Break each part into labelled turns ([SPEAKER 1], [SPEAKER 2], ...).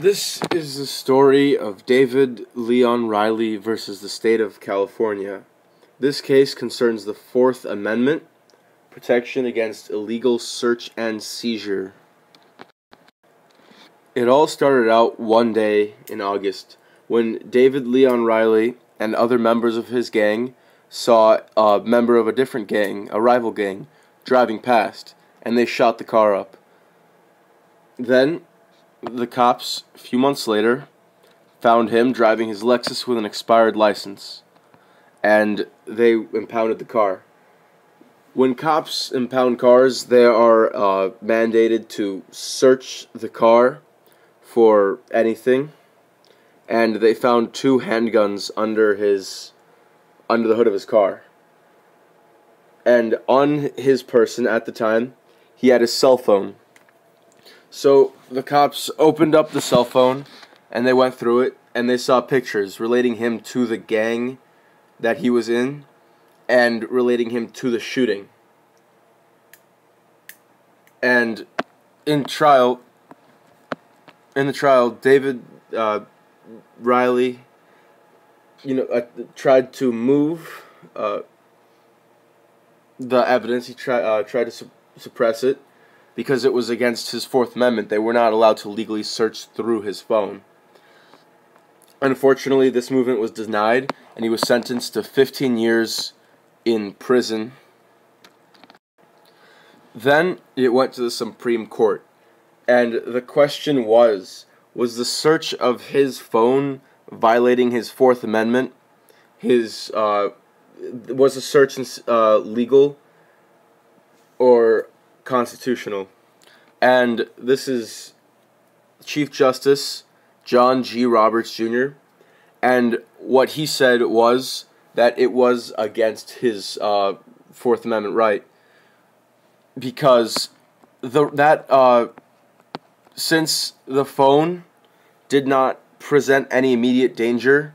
[SPEAKER 1] This is the story of David Leon Riley versus the state of California. This case concerns the Fourth Amendment, protection against illegal search and seizure. It all started out one day in August when David Leon Riley and other members of his gang saw a member of a different gang, a rival gang, driving past, and they shot the car up. Then the cops, a few months later, found him driving his Lexus with an expired license, and they impounded the car. When cops impound cars, they are mandated to search the car for anything, and they found 2 handguns under the hood of his car. And on his person at the time, he had his cell phone. So the cops opened up the cell phone, and they went through it, and they saw pictures relating him to the gang that he was in, and relating him to the shooting. And in the trial, David Riley, tried to move the evidence. He tried to suppress it, because it was against his Fourth Amendment. They were not allowed to legally search through his phone. Unfortunately, this movement was denied, and he was sentenced to 15 years in prison. Then it went to the Supreme Court, and the question was the search of his phone violating his Fourth Amendment? Was the search legal or constitutional? And this is Chief Justice John G. Roberts Jr., and what he said was that it was against his Fourth Amendment right, because since the phone did not present any immediate danger,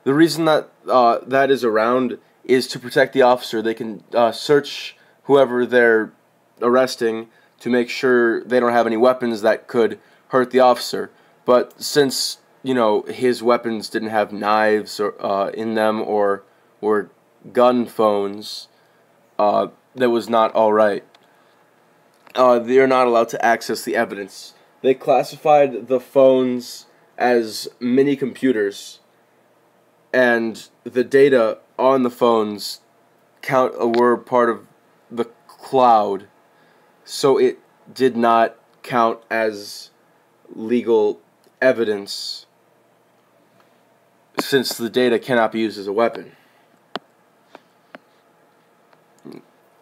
[SPEAKER 1] the reason that that is around is to protect the officer. They can search whoever they're arresting to make sure they don't have any weapons that could hurt the officer. But since his weapons didn't have knives or in them or gun phones, that was not all right. They are not allowed to access the evidence. They classified the phones as mini computers, and the data on the phones were part of the cloud, so it did not count as legal evidence, since the data cannot be used as a weapon.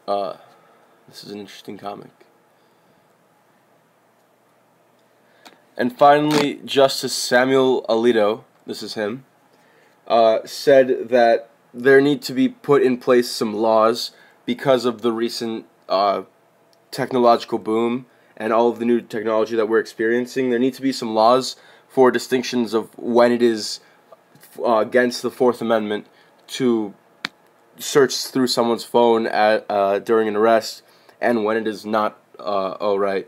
[SPEAKER 1] This is an interesting comic. And finally, Justice Samuel Alito, this is him, said that there need to be put in place some laws because of the recent technological boom and all of the new technology that we're experiencing. There need to be some laws for distinctions of when it is against the Fourth Amendment to search through someone's phone during an arrest, and when it is not all right.